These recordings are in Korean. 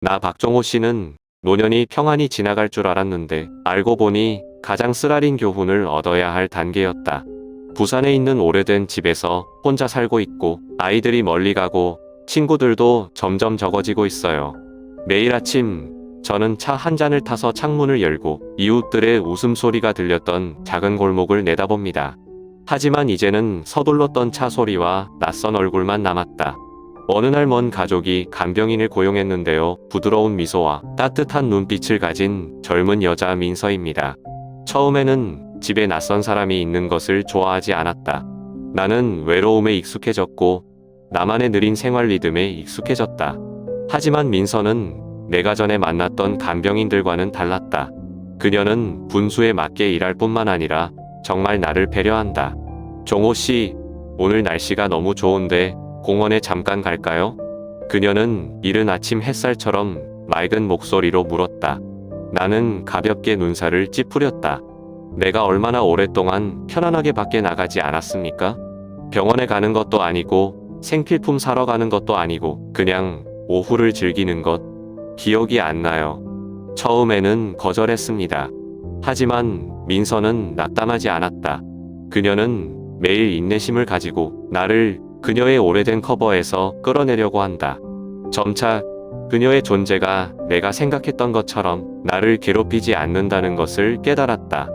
나 박종호 씨는 노년이 평안히 지나갈 줄 알았는데 알고 보니 가장 쓰라린 교훈을 얻어야 할 단계였다. 부산에 있는 오래된 집에서 혼자 살고 있고 아이들이 멀리 가고 친구들도 점점 적어지고 있어요. 매일 아침 저는 차 한 잔을 타서 창문을 열고 이웃들의 웃음소리가 들렸던 작은 골목을 내다봅니다. 하지만 이제는 서둘렀던 차 소리와 낯선 얼굴만 남았다. 어느 날 먼 가족이 간병인을 고용했는데요. 부드러운 미소와 따뜻한 눈빛을 가진 젊은 여자 민서입니다. 처음에는 집에 낯선 사람이 있는 것을 좋아하지 않았다. 나는 외로움에 익숙해졌고 나만의 느린 생활 리듬에 익숙해졌다. 하지만 민서는 내가 전에 만났던 간병인들과는 달랐다. 그녀는 분수에 맞게 일할 뿐만 아니라 정말 나를 배려한다. 종호 씨, 오늘 날씨가 너무 좋은데 공원에 잠깐 갈까요? 그녀는 이른 아침 햇살처럼 맑은 목소리로 물었다. 나는 가볍게 눈살을 찌푸렸다. 내가 얼마나 오랫동안 편안하게 밖에 나가지 않았습니까? 병원에 가는 것도 아니고 생필품 사러 가는 것도 아니고 그냥 오후를 즐기는 것. 기억이 안 나요. 처음에는 거절했습니다. 하지만 민서는 낙담하지 않았다. 그녀는 매일 인내심을 가지고 나를 그녀의 오래된 커버에서 끌어내려고 한다. 점차 그녀의 존재가 내가 생각했던 것처럼 나를 괴롭히지 않는다는 것을 깨달았다.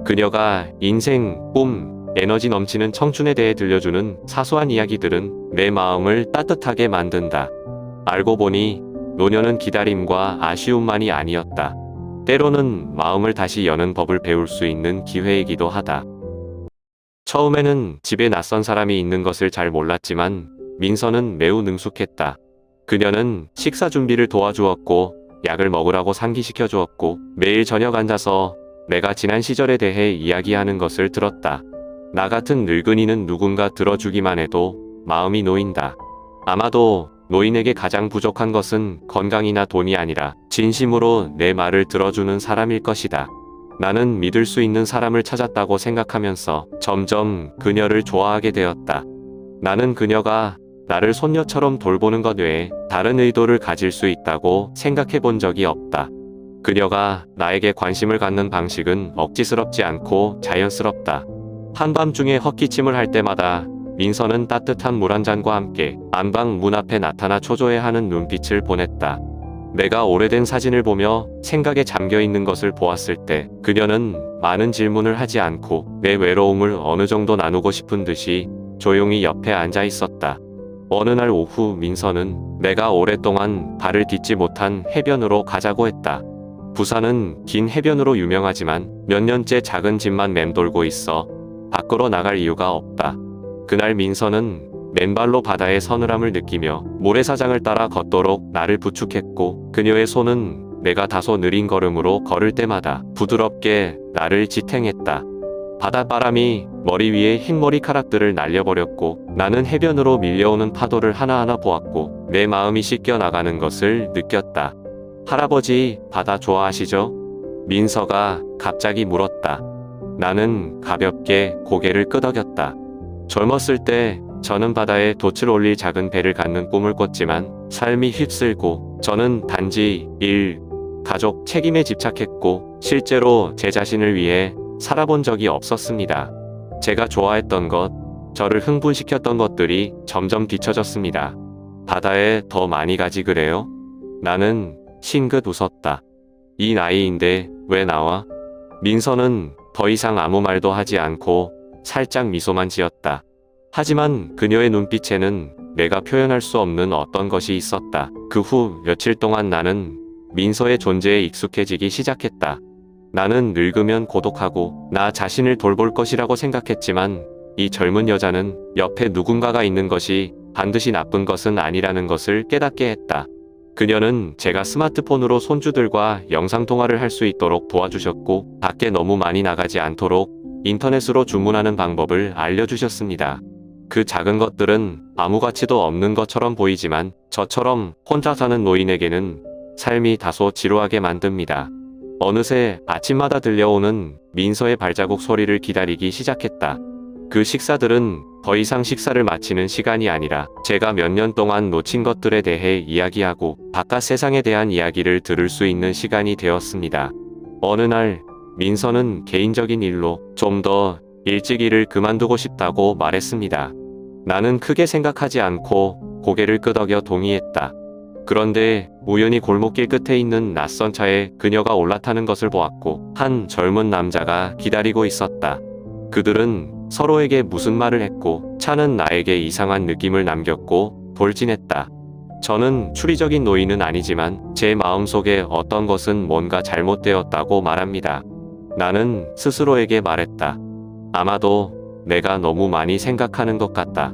그녀가 인생, 꿈, 에너지 넘치는 청춘에 대해 들려주는 사소한 이야기들은 내 마음을 따뜻하게 만든다. 알고 보니 노년은 기다림과 아쉬움만이 아니었다. 때로는 마음을 다시 여는 법을 배울 수 있는 기회이기도 하다. 처음에는 집에 낯선 사람이 있는 것을 잘 몰랐지만 민서는 매우 능숙했다. 그녀는 식사 준비를 도와주었고 약을 먹으라고 상기시켜 주었고 매일 저녁 앉아서 내가 지난 시절에 대해 이야기하는 것을 들었다. 나 같은 늙은이는 누군가 들어주기만 해도 마음이 놓인다. 아마도 노인에게 가장 부족한 것은 건강이나 돈이 아니라 진심으로 내 말을 들어주는 사람일 것이다. 나는 믿을 수 있는 사람을 찾았다고 생각하면서 점점 그녀를 좋아하게 되었다. 나는 그녀가 나를 손녀처럼 돌보는 것 외에 다른 의도를 가질 수 있다고 생각해 본 적이 없다. 그녀가 나에게 관심을 갖는 방식은 억지스럽지 않고 자연스럽다. 한밤중에 헛기침을 할 때마다 민서는 따뜻한 물 한 잔과 함께 안방 문 앞에 나타나 초조해하는 눈빛을 보냈다. 내가 오래된 사진을 보며 생각에 잠겨 있는 것을 보았을 때 그녀는 많은 질문을 하지 않고 내 외로움을 어느 정도 나누고 싶은 듯이 조용히 옆에 앉아 있었다. 어느 날 오후 민서는 내가 오랫동안 발을 딛지 못한 해변으로 가자고 했다. 부산은 긴 해변으로 유명하지만 몇 년째 작은 집만 맴돌고 있어 밖으로 나갈 이유가 없다. 그날 민서는 맨발로 바다의 서늘함을 느끼며 모래사장을 따라 걷도록 나를 부축했고 그녀의 손은 내가 다소 느린 걸음으로 걸을 때마다 부드럽게 나를 지탱했다. 바닷바람이 머리 위에 흰 머리카락들을 날려버렸고 나는 해변으로 밀려오는 파도를 하나하나 보았고 내 마음이 씻겨 나가는 것을 느꼈다. 할아버지, 바다 좋아하시죠? 민서가 갑자기 물었다. 나는 가볍게 고개를 끄덕였다. 젊었을 때 저는 바다에 돛을 올릴 작은 배를 갖는 꿈을 꿨지만 삶이 휩쓸고 저는 단지 일, 가족, 책임에 집착했고 실제로 제 자신을 위해 살아본 적이 없었습니다. 제가 좋아했던 것, 저를 흥분시켰던 것들이 점점 뒤처졌습니다. 바다에 더 많이 가지 그래요? 나는 싱긋 웃었다. 이 나이인데 왜 나와? 민서는 더 이상 아무 말도 하지 않고 살짝 미소만 지었다. 하지만 그녀의 눈빛에는 내가 표현할 수 없는 어떤 것이 있었다. 그 후 며칠 동안 나는 민서의 존재에 익숙해지기 시작했다. 나는 늙으면 고독하고 나 자신을 돌볼 것이라고 생각했지만 이 젊은 여자는 옆에 누군가가 있는 것이 반드시 나쁜 것은 아니라는 것을 깨닫게 했다. 그녀는 제가 스마트폰으로 손주들과 영상통화를 할 수 있도록 도와주셨고 밖에 너무 많이 나가지 않도록 인터넷으로 주문하는 방법을 알려주셨습니다. 그 작은 것들은 아무 가치도 없는 것처럼 보이지만 저처럼 혼자 사는 노인에게는 삶이 다소 지루하게 만듭니다. 어느새 아침마다 들려오는 민서의 발자국 소리를 기다리기 시작했다. 그 식사들은 더 이상 식사를 마치는 시간이 아니라 제가 몇 년 동안 놓친 것들에 대해 이야기하고 바깥 세상에 대한 이야기를 들을 수 있는 시간이 되었습니다. 어느 날 민서는 개인적인 일로 좀 더 일찍 일을 그만두고 싶다고 말했습니다. 나는 크게 생각하지 않고 고개를 끄덕여 동의했다. 그런데 우연히 골목길 끝에 있는 낯선 차에 그녀가 올라타는 것을 보았고 한 젊은 남자가 기다리고 있었다. 그들은 서로에게 무슨 말을 했고 차는 나에게 이상한 느낌을 남겼고 돌진했다. 저는 추리적인 노인은 아니지만 제 마음속에 어떤 것은 뭔가 잘못되었다고 말합니다. 나는 스스로에게 말했다. 아마도 내가 너무 많이 생각하는 것 같다.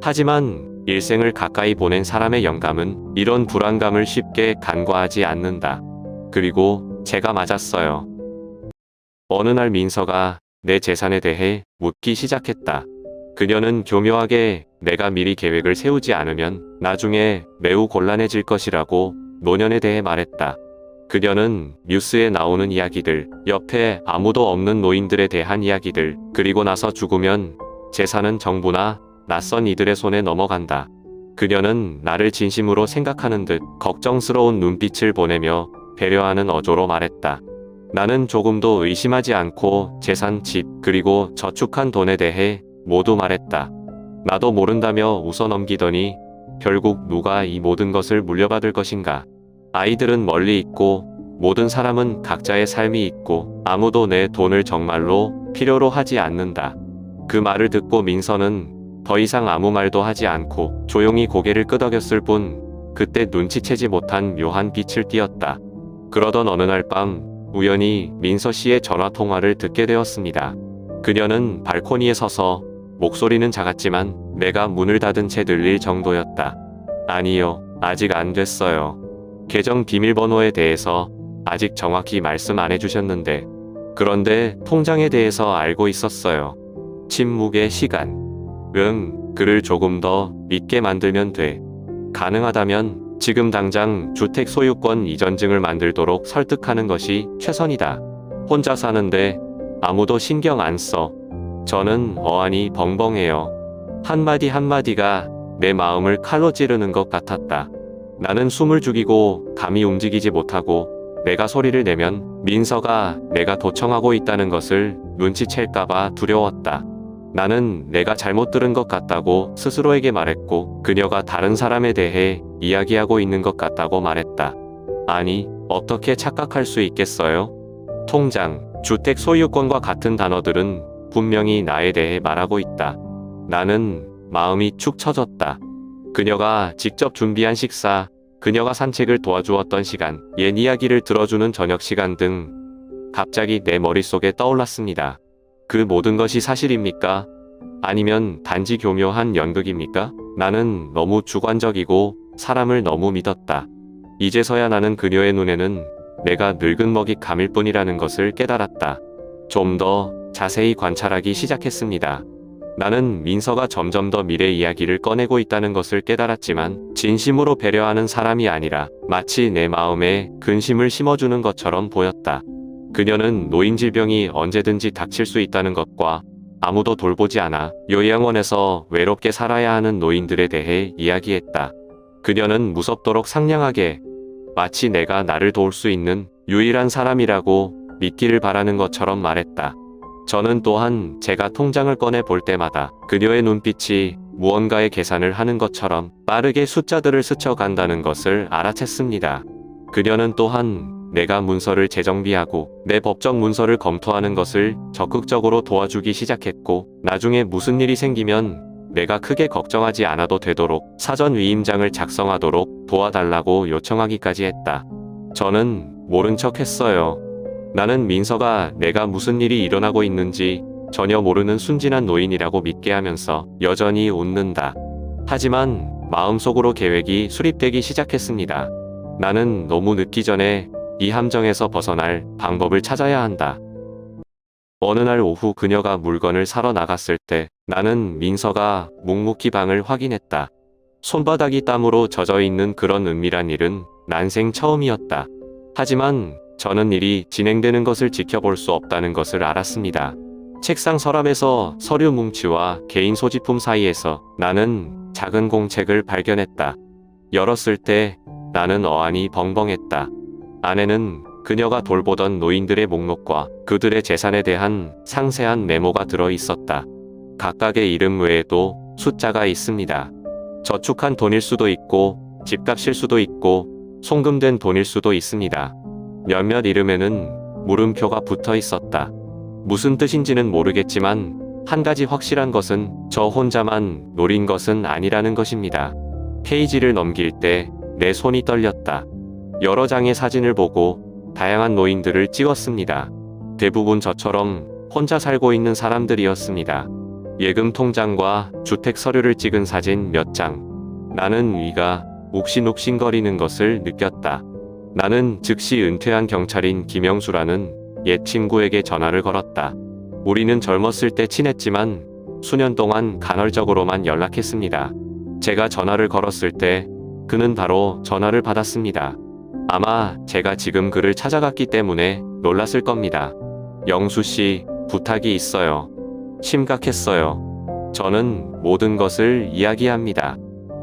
하지만 일생을 가까이 보낸 사람의 영감은 이런 불안감을 쉽게 간과하지 않는다. 그리고 제가 맞았어요. 어느 날 민서가 내 재산에 대해 묻기 시작했다. 그녀는 교묘하게 내가 미리 계획을 세우지 않으면 나중에 매우 곤란해질 것이라고 노년에 대해 말했다. 그녀는 뉴스에 나오는 이야기들, 옆에 아무도 없는 노인들에 대한 이야기들, 그리고 나서 죽으면 재산은 정부나 낯선 이들의 손에 넘어간다. 그녀는 나를 진심으로 생각하는 듯 걱정스러운 눈빛을 보내며 배려하는 어조로 말했다. 나는 조금도 의심하지 않고 재산, 집, 그리고 저축한 돈에 대해 모두 말했다. 나도 모른다며 웃어넘기더니 결국 누가 이 모든 것을 물려받을 것인가? 아이들은 멀리 있고 모든 사람은 각자의 삶이 있고 아무도 내 돈을 정말로 필요로 하지 않는다. 그 말을 듣고 민서는 더 이상 아무 말도 하지 않고 조용히 고개를 끄덕였을 뿐 그때 눈치채지 못한 묘한 빛을 띠었다. 그러던 어느 날 밤 우연히 민서 씨의 전화 통화를 듣게 되었습니다. 그녀는 발코니에 서서 목소리는 작았지만 내가 문을 닫은 채 들릴 정도였다. 아니요, 아직 안 됐어요. 계정 비밀번호에 대해서 아직 정확히 말씀 안 해주셨는데 그런데 통장에 대해서 알고 있었어요. 침묵의 시간. 그를 조금 더 믿게 만들면 돼. 가능하다면 지금 당장 주택 소유권 이전증을 만들도록 설득하는 것이 최선이다. 혼자 사는데 아무도 신경 안 써. 저는 어안이 벙벙해요. 한마디 한마디가 내 마음을 칼로 찌르는 것 같았다. 나는 숨을 죽이고 감히 움직이지 못하고 내가 소리를 내면 민서가 내가 도청하고 있다는 것을 눈치챌까봐 두려웠다. 나는 내가 잘못 들은 것 같다고 스스로에게 말했고 그녀가 다른 사람에 대해 이야기하고 있는 것 같다고 말했다. 아니, 어떻게 착각할 수 있겠어요? 통장, 주택 소유권과 같은 단어들은 분명히 나에 대해 말하고 있다. 나는 마음이 축 처졌다. 그녀가 직접 준비한 식사, 그녀가 산책을 도와주었던 시간, 옛 이야기를 들어주는 저녁 시간 등 갑자기 내 머릿속에 떠올랐습니다. 그 모든 것이 사실입니까? 아니면 단지 교묘한 연극입니까? 나는 너무 주관적이고 사람을 너무 믿었다. 이제서야 나는 그녀의 눈에는 내가 늙은 먹이 감일 뿐이라는 것을 깨달았다. 좀 더 자세히 관찰하기 시작했습니다. 나는 민서가 점점 더 미래 이야기를 꺼내고 있다는 것을 깨달았지만 진심으로 배려하는 사람이 아니라 마치 내 마음에 근심을 심어주는 것처럼 보였다. 그녀는 노인 질병이 언제든지 닥칠 수 있다는 것과 아무도 돌보지 않아 요양원에서 외롭게 살아야 하는 노인들에 대해 이야기했다. 그녀는 무섭도록 상냥하게 마치 내가 나를 도울 수 있는 유일한 사람이라고 믿기를 바라는 것처럼 말했다. 저는 또한 제가 통장을 꺼내 볼 때마다 그녀의 눈빛이 무언가의 계산을 하는 것처럼 빠르게 숫자들을 스쳐간다는 것을 알아챘습니다. 그녀는 또한 내가 문서를 재정비하고 내 법적 문서를 검토하는 것을 적극적으로 도와주기 시작했고 나중에 무슨 일이 생기면 내가 크게 걱정하지 않아도 되도록 사전 위임장을 작성하도록 도와달라고 요청하기까지 했다. 저는 모른 척 했어요. 나는 민서가 내가 무슨 일이 일어나고 있는지 전혀 모르는 순진한 노인이라고 믿게 하면서 여전히 웃는다. 하지만 마음속으로 계획이 수립되기 시작했습니다. 나는 너무 늦기 전에 이 함정에서 벗어날 방법을 찾아야 한다. 어느 날 오후 그녀가 물건을 사러 나갔을 때 나는 민서가 묵묵히 방을 확인했다. 손바닥이 땀으로 젖어 있는 그런 은밀한 일은 난생 처음이었다. 하지만 저는 일이 진행되는 것을 지켜볼 수 없다는 것을 알았습니다. 책상 서랍에서 서류 뭉치와 개인 소지품 사이에서 나는 작은 공책을 발견했다. 열었을 때 나는 어안이 벙벙했다. 안에는 그녀가 돌보던 노인들의 목록과 그들의 재산에 대한 상세한 메모가 들어 있었다. 각각의 이름 외에도 숫자가 있습니다. 저축한 돈일 수도 있고 집값일 수도 있고 송금된 돈일 수도 있습니다. 몇몇 이름에는 물음표가 붙어 있었다. 무슨 뜻인지는 모르겠지만 한 가지 확실한 것은 저 혼자만 노린 것은 아니라는 것입니다. 페이지를 넘길 때 내 손이 떨렸다. 여러 장의 사진을 보고 다양한 노인들을 찍었습니다. 대부분 저처럼 혼자 살고 있는 사람들이었습니다. 예금 통장과 주택 서류를 찍은 사진 몇 장. 나는 위가 욱신욱신거리는 것을 느꼈다. 나는 즉시 은퇴한 경찰인 김영수라는 옛 친구에게 전화를 걸었다. 우리는 젊었을 때 친했지만 수년 동안 간헐적으로만 연락했습니다. 제가 전화를 걸었을 때 그는 바로 전화를 받았습니다. 아마 제가 지금 그를 찾아갔기 때문에 놀랐을 겁니다. 영수 씨, 부탁이 있어요. 심각했어요. 저는 모든 것을 이야기합니다.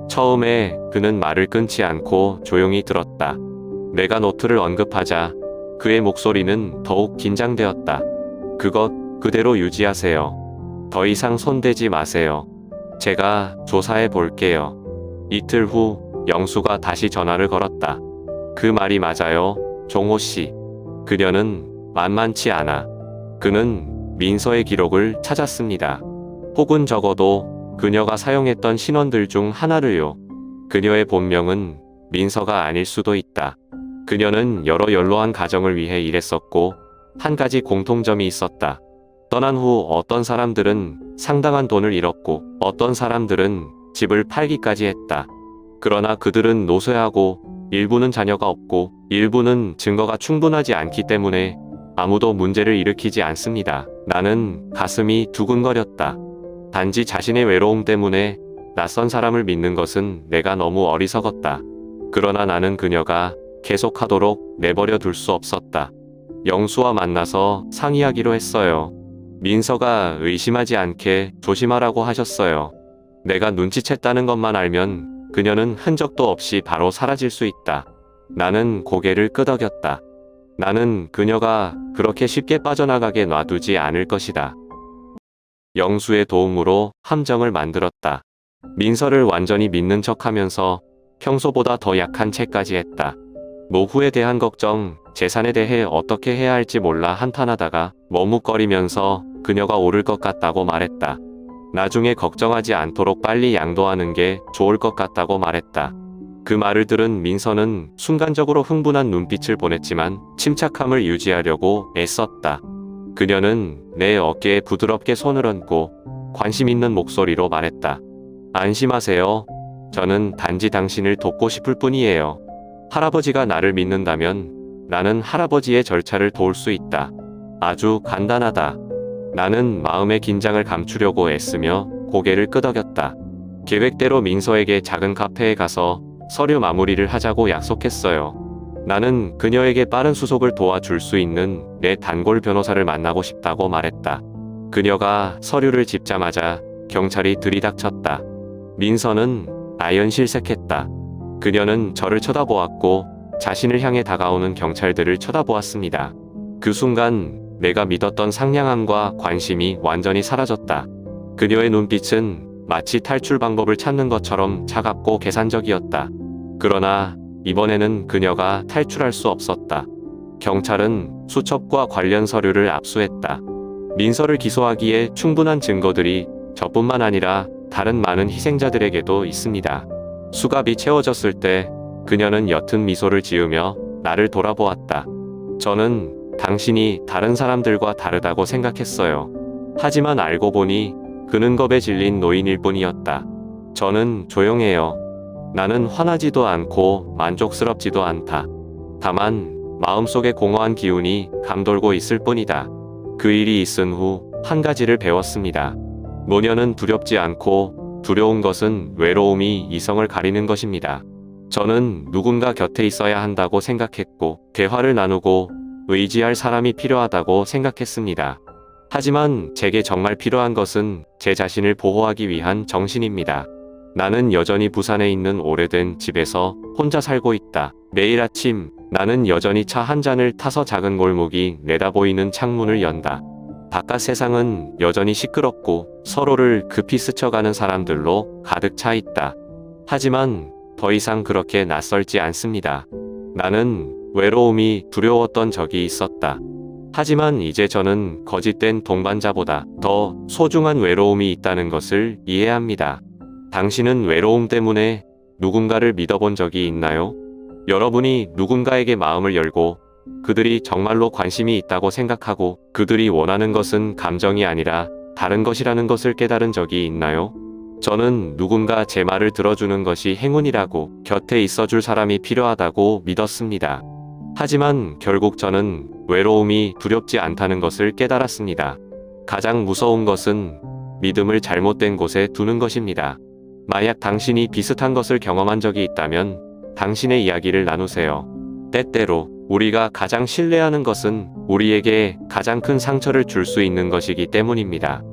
처음에 그는 말을 끊지 않고 조용히 들었다. 내가 노트를 언급하자 그의 목소리는 더욱 긴장되었다. 그것 그대로 유지하세요. 더 이상 손대지 마세요. 제가 조사해 볼게요. 이틀 후 영수가 다시 전화를 걸었다. 그 말이 맞아요, 종호 씨. 그녀는 만만치 않아. 그는 민서의 기록을 찾았습니다. 혹은 적어도 그녀가 사용했던 신원들 중 하나를요. 그녀의 본명은 민서가 아닐 수도 있다. 그녀는 여러 연로한 가정을 위해 일했었고 한 가지 공통점이 있었다. 떠난 후 어떤 사람들은 상당한 돈을 잃었고 어떤 사람들은 집을 팔기까지 했다. 그러나 그들은 노쇠하고 일부는 자녀가 없고 일부는 증거가 충분하지 않기 때문에 아무도 문제를 일으키지 않습니다. 나는 가슴이 두근거렸다. 단지 자신의 외로움 때문에 낯선 사람을 믿는 것은 내가 너무 어리석었다. 그러나 나는 그녀가 계속하도록 내버려 둘 수 없었다. 영수와 만나서 상의하기로 했어요. 민서가 의심하지 않게 조심하라고 하셨어요. 내가 눈치챘다는 것만 알면 그녀는 흔적도 없이 바로 사라질 수 있다. 나는 고개를 끄덕였다. 나는 그녀가 그렇게 쉽게 빠져나가게 놔두지 않을 것이다. 영수의 도움으로 함정을 만들었다. 민서를 완전히 믿는 척하면서 평소보다 더 약한 채까지 했다. 노후에 대한 걱정, 재산에 대해 어떻게 해야 할지 몰라 한탄하다가 머뭇거리면서 그녀가 오를 것 같다고 말했다. 나중에 걱정하지 않도록 빨리 양도하는 게 좋을 것 같다고 말했다. 그 말을 들은 민서는 순간적으로 흥분한 눈빛을 보냈지만 침착함을 유지하려고 애썼다. 그녀는 내 어깨에 부드럽게 손을 얹고 관심 있는 목소리로 말했다. 안심하세요. 저는 단지 당신을 돕고 싶을 뿐이에요. 할아버지가 나를 믿는다면 나는 할아버지의 절차를 도울 수 있다. 아주 간단하다. 나는 마음의 긴장을 감추려고 애쓰며 고개를 끄덕였다. 계획대로 민서에게 작은 카페에 가서 서류 마무리를 하자고 약속했어요. 나는 그녀에게 빠른 수속을 도와줄 수 있는 내 단골 변호사를 만나고 싶다고 말했다. 그녀가 서류를 집자마자 경찰이 들이닥쳤다. 민서는 아연실색했다. 그녀는 저를 쳐다보았고 자신을 향해 다가오는 경찰들을 쳐다보았습니다. 그 순간 내가 믿었던 상냥함과 관심이 완전히 사라졌다. 그녀의 눈빛은 마치 탈출 방법을 찾는 것처럼 차갑고 계산적이었다. 그러나 이번에는 그녀가 탈출할 수 없었다. 경찰은 수첩과 관련 서류를 압수했다. 민서를 기소하기에 충분한 증거들이 저뿐만 아니라 다른 많은 희생자들에게도 있습니다. 수갑이 채워졌을 때 그녀는 옅은 미소를 지으며 나를 돌아보았다. 저는 당신이 다른 사람들과 다르다고 생각했어요. 하지만 알고 보니 그는 겁에 질린 노인일 뿐이었다. 저는 조용해요. 나는 화나지도 않고 만족스럽지도 않다. 다만 마음속에 공허한 기운이 감돌고 있을 뿐이다. 그 일이 있은 후 한 가지를 배웠습니다. 노년은 두렵지 않고 두려운 것은 외로움이 이성을 가리는 것입니다. 저는 누군가 곁에 있어야 한다고 생각했고 대화를 나누고 의지할 사람이 필요하다고 생각했습니다. 하지만 제게 정말 필요한 것은 제 자신을 보호하기 위한 정신입니다. 나는 여전히 부산에 있는 오래된 집에서 혼자 살고 있다. 매일 아침 나는 여전히 차 한 잔을 타서 작은 골목이 내다보이는 창문을 연다. 바깥 세상은 여전히 시끄럽고 서로를 급히 스쳐가는 사람들로 가득 차 있다. 하지만 더 이상 그렇게 낯설지 않습니다. 나는 외로움이 두려웠던 적이 있었다. 하지만 이제 저는 거짓된 동반자보다 더 소중한 외로움이 있다는 것을 이해합니다. 당신은 외로움 때문에 누군가를 믿어본 적이 있나요? 여러분이 누군가에게 마음을 열고 그들이 정말로 관심이 있다고 생각하고 그들이 원하는 것은 감정이 아니라 다른 것이라는 것을 깨달은 적이 있나요? 저는 누군가 제 말을 들어주는 것이 행운이라고 곁에 있어줄 사람이 필요하다고 믿었습니다. 하지만 결국 저는 외로움이 두렵지 않다는 것을 깨달았습니다. 가장 무서운 것은 믿음을 잘못된 곳에 두는 것입니다. 만약 당신이 비슷한 것을 경험한 적이 있다면 당신의 이야기를 나누세요. 때때로 우리가 가장 신뢰하는 것은 우리에게 가장 큰 상처를 줄 수 있는 것이기 때문입니다.